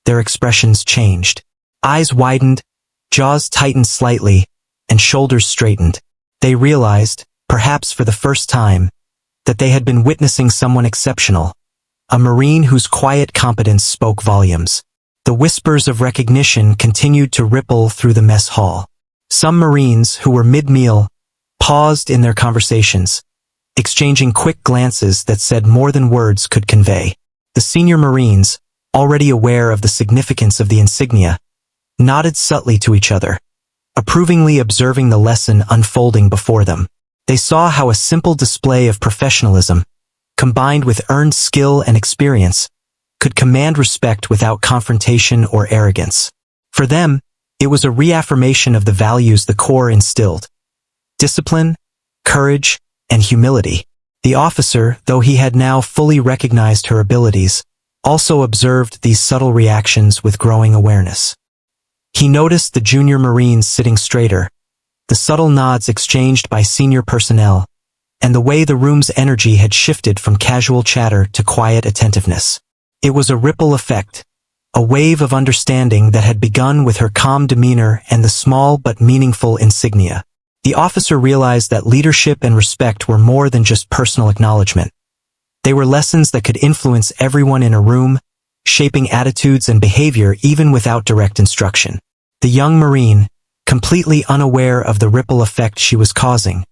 their expressions changed. Eyes widened, jaws tightened slightly, and shoulders straightened. They realized, perhaps for the first time, that they had been witnessing someone exceptional, a Marine whose quiet competence spoke volumes. The whispers of recognition continued to ripple through the mess hall. Some Marines who were mid-meal paused in their conversations, exchanging quick glances that said more than words could convey. The senior Marines, already aware of the significance of the insignia, nodded subtly to each other, approvingly observing the lesson unfolding before them. They saw how a simple display of professionalism, combined with earned skill and experience, could command respect without confrontation or arrogance. For them, it was a reaffirmation of the values the Corps instilled: discipline, courage, and humility. The officer, though he had now fully recognized her abilities, also observed these subtle reactions with growing awareness. He noticed the junior Marines sitting straighter, the subtle nods exchanged by senior personnel, and the way the room's energy had shifted from casual chatter to quiet attentiveness. It was a ripple effect, a wave of understanding that had begun with her calm demeanor and the small but meaningful insignia. The officer realized that leadership and respect were more than just personal acknowledgement. They were lessons that could influence everyone in a room, shaping attitudes and behavior even without direct instruction. The young Marine, completely unaware of the ripple effect she was causing,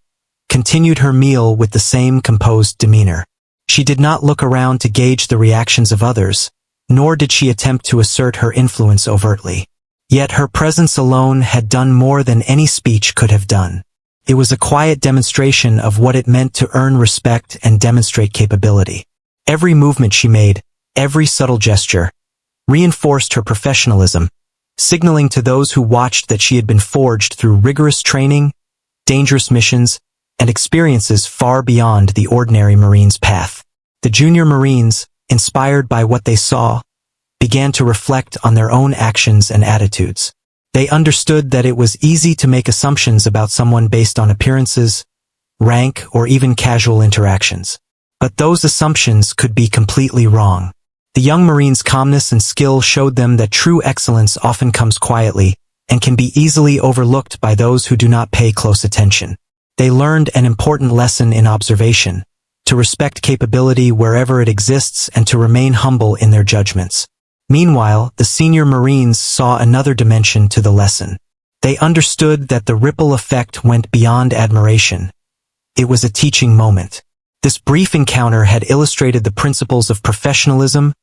continued her meal with the same composed demeanor. She did not look around to gauge the reactions of others, nor did she attempt to assert her influence overtly. Yet her presence alone had done more than any speech could have done. It was a quiet demonstration of what it meant to earn respect and demonstrate capability. Every movement she made, every subtle gesture, reinforced her professionalism, signaling to those who watched that she had been forged through rigorous training, dangerous missions, and experiences far beyond the ordinary Marine's path. The junior Marines, inspired by what they saw, began to reflect on their own actions and attitudes. They understood that it was easy to make assumptions about someone based on appearances, rank, or even casual interactions. But those assumptions could be completely wrong. The young Marine's calmness and skill showed them that true excellence often comes quietly and can be easily overlooked by those who do not pay close attention. They learned an important lesson in observation: to respect capability wherever it exists and to remain humble in their judgments. Meanwhile, the senior Marines saw another dimension to the lesson. They understood that the ripple effect went beyond admiration. It was a teaching moment. This brief encounter had illustrated the principles of professionalism,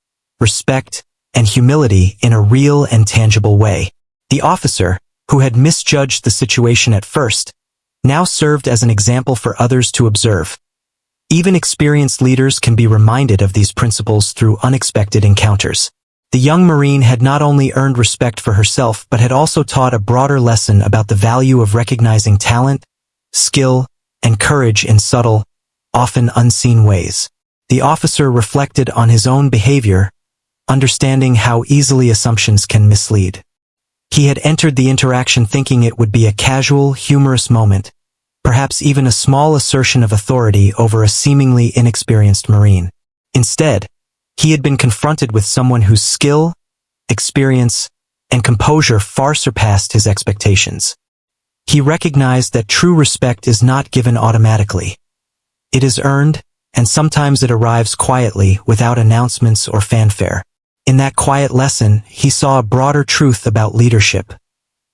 respect, and humility in a real and tangible way. The officer, who had misjudged the situation at first, now served as an example for others to observe. Even experienced leaders can be reminded of these principles through unexpected encounters. The young Marine had not only earned respect for herself but had also taught a broader lesson about the value of recognizing talent, skill, and courage in subtle, often unseen ways. The officer reflected on his own behavior, understanding how easily assumptions can mislead. He had entered the interaction thinking it would be a casual, humorous moment, perhaps even a small assertion of authority over a seemingly inexperienced Marine. Instead, he had been confronted with someone whose skill, experience, and composure far surpassed his expectations. He recognized that true respect is not given automatically. It is earned, and sometimes it arrives quietly without announcements or fanfare. In that quiet lesson, he saw a broader truth about leadership.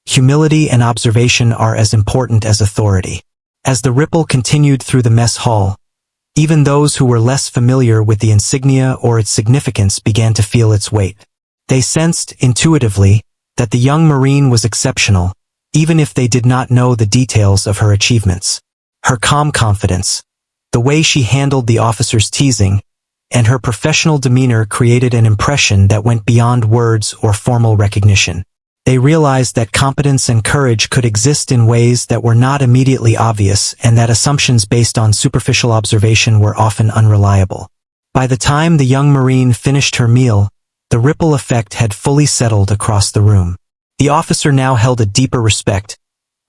Humility and observation are as important as authority. As the ripple continued through the mess hall, even those who were less familiar with the insignia or its significance began to feel its weight. They sensed, intuitively, that the young Marine was exceptional, even if they did not know the details of her achievements. Her calm confidence, the way she handled the officer's teasing, and her professional demeanor created an impression that went beyond words or formal recognition. They realized that competence and courage could exist in ways that were not immediately obvious and that assumptions based on superficial observation were often unreliable. By the time the young Marine finished her meal, the ripple effect had fully settled across the room. The officer now held a deeper respect.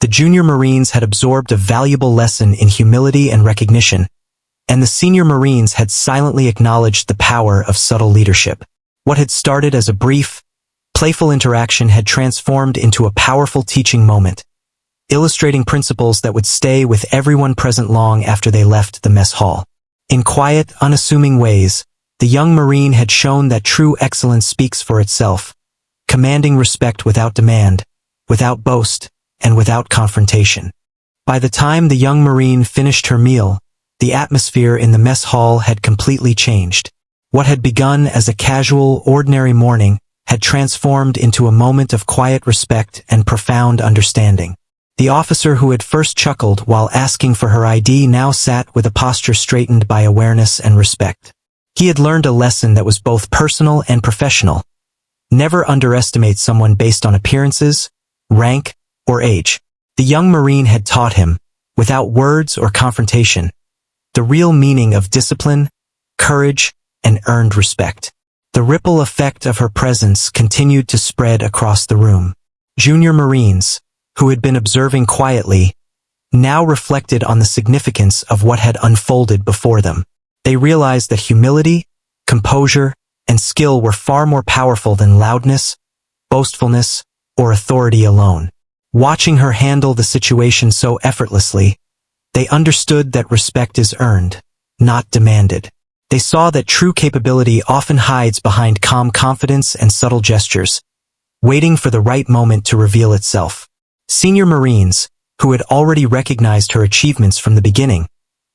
The The junior Marines had absorbed a valuable lesson in humility and recognition, and the senior Marines had silently acknowledged the power of subtle leadership. What had started as a brief, playful interaction had transformed into a powerful teaching moment, illustrating principles that would stay with everyone present long after they left the mess hall. In quiet, unassuming ways, the young Marine had shown that true excellence speaks for itself, commanding respect without demand, without boast, and without confrontation. By the time the young Marine finished her meal, the atmosphere in the mess hall had completely changed. What had begun as a casual, ordinary morning had transformed into a moment of quiet respect and profound understanding. The officer who had first chuckled while asking for her ID now sat with a posture straightened by awareness and respect. He had learned a lesson that was both personal and professional. Never underestimate someone based on appearances, rank, or age. The young Marine had taught him, without words or confrontation, the real meaning of discipline, courage, and earned respect. The ripple effect of her presence continued to spread across the room. Junior Marines, who had been observing quietly, now reflected on the significance of what had unfolded before them. They realized that humility, composure, and skill were far more powerful than loudness, boastfulness, or authority alone. Watching her handle the situation so effortlessly, they understood that respect is earned, not demanded. They saw that true capability often hides behind calm confidence and subtle gestures, waiting for the right moment to reveal itself. Senior Marines, who had already recognized her achievements from the beginning,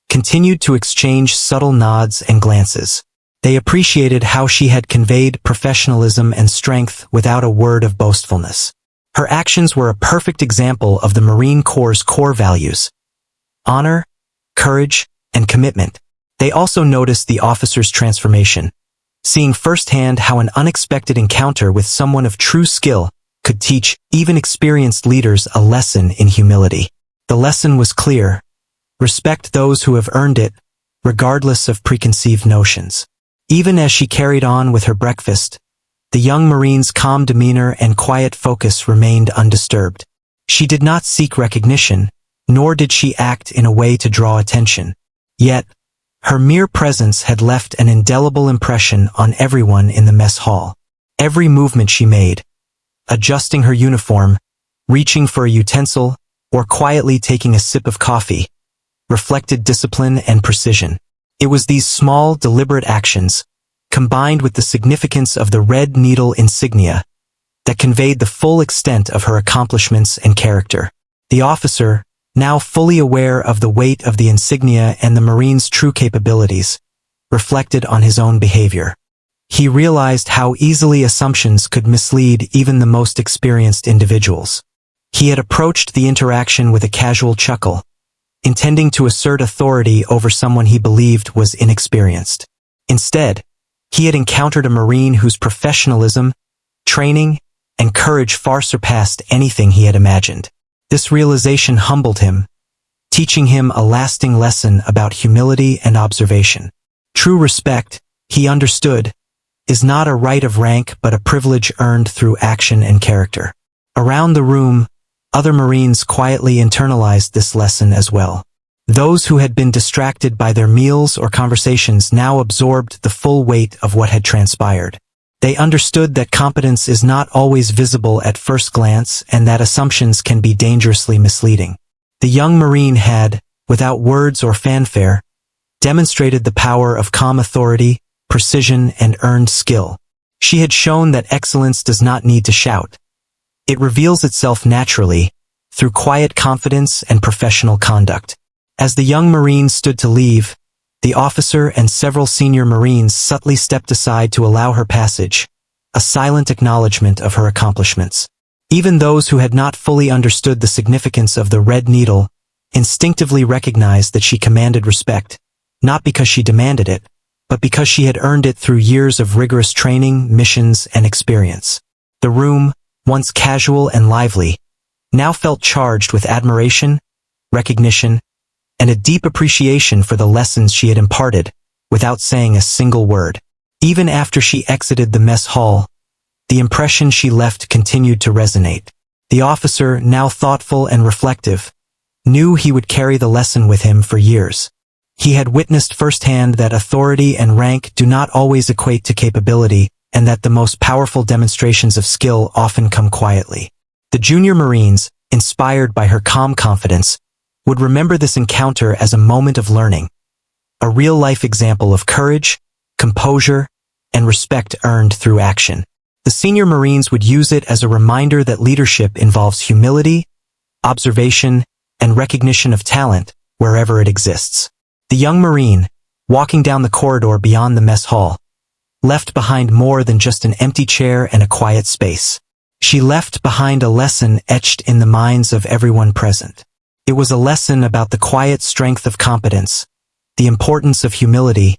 continued to exchange subtle nods and glances. They appreciated how she had conveyed professionalism and strength without a word of boastfulness. Her actions were a perfect example of the Marine Corps' core values: honor, courage, and commitment. They also noticed the officer's transformation, seeing firsthand how an unexpected encounter with someone of true skill could teach even experienced leaders a lesson in humility. The lesson was clear: respect those who have earned it, regardless of preconceived notions. Even as she carried on with her breakfast, the young Marine's calm demeanor and quiet focus remained undisturbed. She did not seek recognition, nor did she act in a way to draw attention. Yet, her mere presence had left an indelible impression on everyone in the mess hall. Every movement she made, adjusting her uniform, reaching for a utensil, or quietly taking a sip of coffee, reflected discipline and precision. It was these small, deliberate actions, combined with the significance of the red needle insignia, that conveyed the full extent of her accomplishments and character. The officer, now fully aware of the weight of the insignia and the Marine's true capabilities, reflected on his own behavior. He realized how easily assumptions could mislead even the most experienced individuals. He had approached the interaction with a casual chuckle, intending to assert authority over someone he believed was inexperienced. Instead, he had encountered a Marine whose professionalism, training, and courage far surpassed anything he had imagined. This realization humbled him, teaching him a lasting lesson about humility and observation. True respect, he understood, is not a right of rank but a privilege earned through action and character. Around the room, other Marines quietly internalized this lesson as well. Those who had been distracted by their meals or conversations now absorbed the full weight of what had transpired. They understood that competence is not always visible at first glance and that assumptions can be dangerously misleading. The young Marine had, without words or fanfare, demonstrated the power of calm authority, precision, and earned skill. She had shown that excellence does not need to shout. It reveals itself naturally, through quiet confidence and professional conduct. As the young Marine stood to leave, the officer and several senior Marines subtly stepped aside to allow her passage, a silent acknowledgement of her accomplishments. Even those who had not fully understood the significance of the red needle instinctively recognized that she commanded respect, not because she demanded it, but because she had earned it through years of rigorous training, missions, and experience. The room, once casual and lively, now felt charged with admiration, recognition, and a deep appreciation for the lessons she had imparted, without saying a single word. Even after she exited the mess hall, the impression she left continued to resonate. The officer, now thoughtful and reflective, knew he would carry the lesson with him for years. He had witnessed firsthand that authority and rank do not always equate to capability, and that the most powerful demonstrations of skill often come quietly. The junior Marines, inspired by her calm confidence, would remember this encounter as a moment of learning, a real-life example of courage, composure, and respect earned through action. The senior Marines would use it as a reminder that leadership involves humility, observation, and recognition of talent wherever it exists. The young Marine, walking down the corridor beyond the mess hall, left behind more than just an empty chair and a quiet space. She left behind a lesson etched in the minds of everyone present. It was a lesson about the quiet strength of competence, the importance of humility,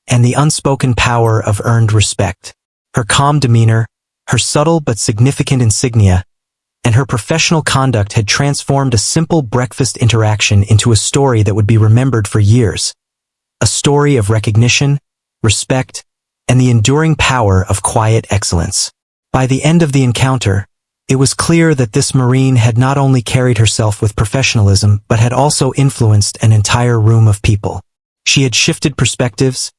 and the unspoken power of earned respect. Her calm demeanor, her subtle but significant insignia, and her professional conduct had transformed a simple breakfast interaction into a story that would be remembered for years. A story of recognition, respect, and the enduring power of quiet excellence. By the end of the encounter, it was clear that this Marine had not only carried herself with professionalism but had also influenced an entire room of people. She had shifted perspectives,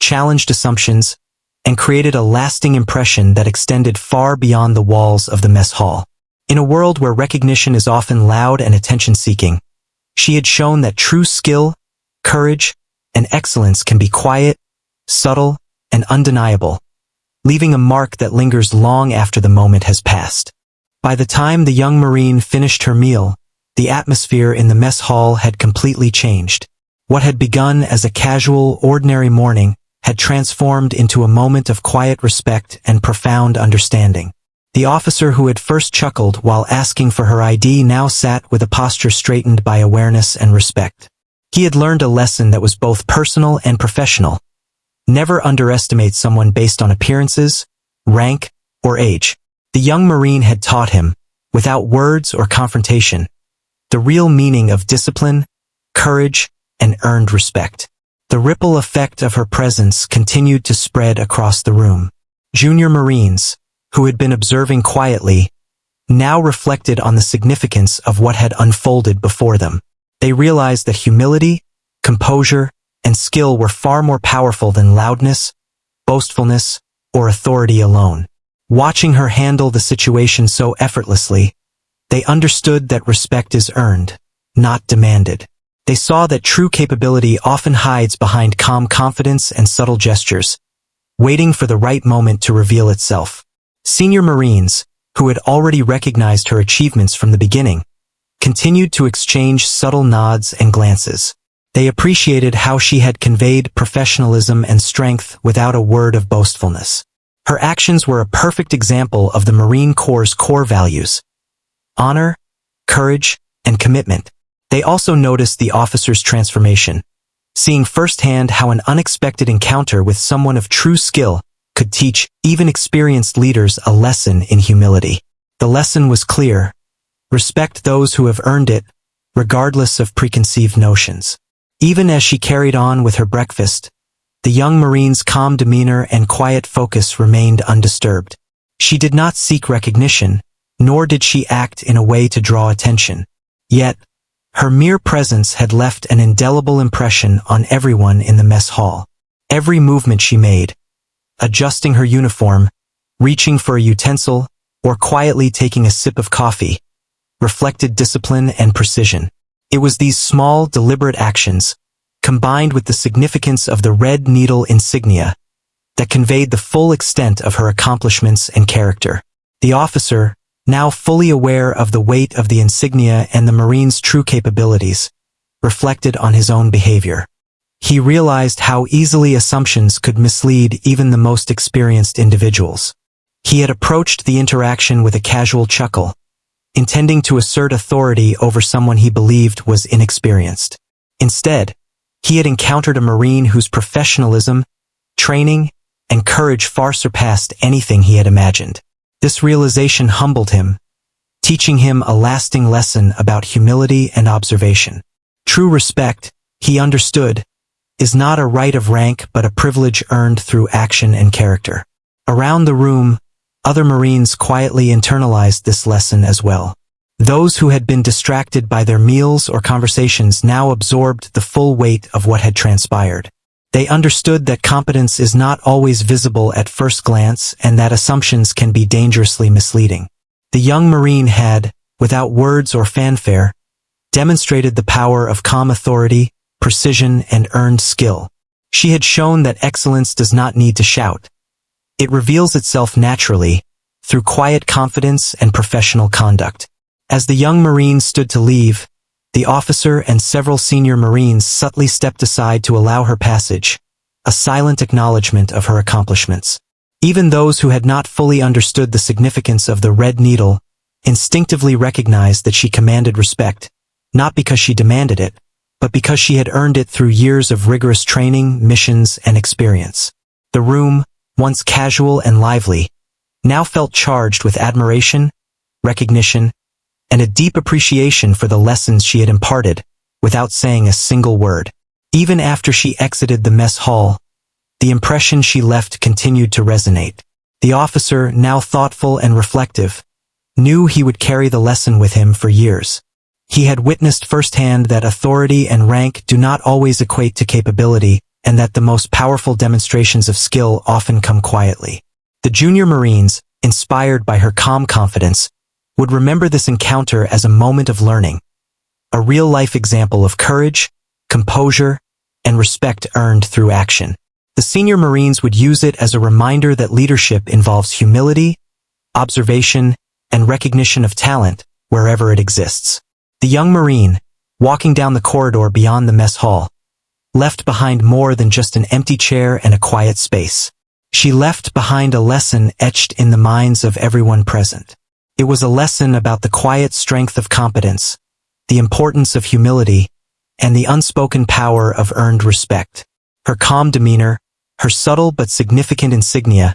challenged assumptions, and created a lasting impression that extended far beyond the walls of the mess hall. In a world where recognition is often loud and attention-seeking, she had shown that true skill, courage, and excellence can be quiet, subtle, and undeniable, leaving a mark that lingers long after the moment has passed. By the time the young Marine finished her meal, the atmosphere in the mess hall had completely changed. What had begun as a casual, ordinary morning had transformed into a moment of quiet respect and profound understanding. The officer who had first chuckled while asking for her ID now sat with a posture straightened by awareness and respect. He had learned a lesson that was both personal and professional. Never underestimate someone based on appearances, rank, or age. The young Marine had taught him, without words or confrontation, the real meaning of discipline, courage, and earned respect. The ripple effect of her presence continued to spread across the room. Junior Marines, who had been observing quietly, now reflected on the significance of what had unfolded before them. They realized that humility, composure, and skill were far more powerful than loudness, boastfulness, or authority alone. Watching her handle the situation so effortlessly, they understood that respect is earned, not demanded. They saw that true capability often hides behind calm confidence and subtle gestures, waiting for the right moment to reveal itself. Senior Marines, who had already recognized her achievements from the beginning, continued to exchange subtle nods and glances. They appreciated how she had conveyed professionalism and strength without a word of boastfulness. Her actions were a perfect example of the Marine Corps' core values: honor, courage, and commitment. They also noticed the officer's transformation, seeing firsthand how an unexpected encounter with someone of true skill could teach even experienced leaders a lesson in humility. The lesson was clear: respect those who have earned it, regardless of preconceived notions. Even as she carried on with her breakfast, the young Marine's calm demeanor and quiet focus remained undisturbed. She did not seek recognition, nor did she act in a way to draw attention. Yet, her mere presence had left an indelible impression on everyone in the mess hall. Every movement she made, adjusting her uniform, reaching for a utensil, or quietly taking a sip of coffee, reflected discipline and precision. It was these small, deliberate actions, combined with the significance of the red needle insignia, that conveyed the full extent of her accomplishments and character. The officer, now fully aware of the weight of the insignia and the Marine's true capabilities, reflected on his own behavior. He realized how easily assumptions could mislead even the most experienced individuals. He had approached the interaction with a casual chuckle, intending to assert authority over someone he believed was inexperienced. Instead, he had encountered a Marine whose professionalism, training, and courage far surpassed anything he had imagined. This realization humbled him, teaching him a lasting lesson about humility and observation. True respect, he understood, is not a right of rank but a privilege earned through action and character. Around the room, other Marines quietly internalized this lesson as well. Those who had been distracted by their meals or conversations now absorbed the full weight of what had transpired. They understood that competence is not always visible at first glance and that assumptions can be dangerously misleading. The young Marine had, without words or fanfare, demonstrated the power of calm authority, precision, and earned skill. She had shown that excellence does not need to shout. It reveals itself naturally, through quiet confidence and professional conduct. As the young Marine stood to leave, the officer and several senior Marines subtly stepped aside to allow her passage, a silent acknowledgement of her accomplishments. Even those who had not fully understood the significance of the red needle instinctively recognized that she commanded respect, not because she demanded it, but because she had earned it through years of rigorous training, missions, and experience. The room, once casual and lively, now felt charged with admiration, recognition, and a deep appreciation for the lessons she had imparted, without saying a single word. Even after she exited the mess hall, the impression she left continued to resonate. The officer, now thoughtful and reflective, knew he would carry the lesson with him for years. He had witnessed firsthand that authority and rank do not always equate to capability, and that the most powerful demonstrations of skill often come quietly. The junior Marines, inspired by her calm confidence, would remember this encounter as a moment of learning, a real-life example of courage, composure, and respect earned through action. The senior Marines would use it as a reminder that leadership involves humility, observation, and recognition of talent wherever it exists. The young Marine, walking down the corridor beyond the mess hall, left behind more than just an empty chair and a quiet space. She left behind a lesson etched in the minds of everyone present. It was a lesson about the quiet strength of competence, the importance of humility, and the unspoken power of earned respect. Her calm demeanor, her subtle but significant insignia,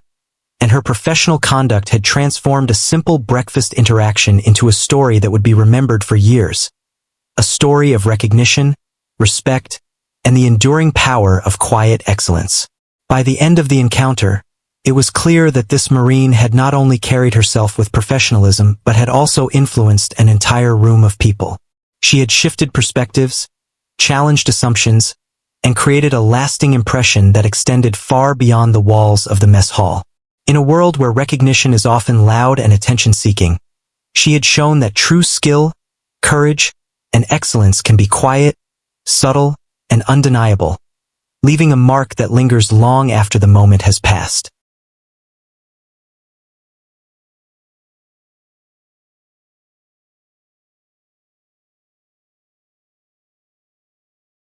and her professional conduct had transformed a simple breakfast interaction into a story that would be remembered for years. A story of recognition, respect, and the enduring power of quiet excellence. By the end of the encounter, it was clear that this Marine had not only carried herself with professionalism but had also influenced an entire room of people. She had shifted perspectives, challenged assumptions, and created a lasting impression that extended far beyond the walls of the mess hall. In a world where recognition is often loud and attention-seeking, she had shown that true skill, courage, and excellence can be quiet, subtle, and undeniable, leaving a mark that lingers long after the moment has passed.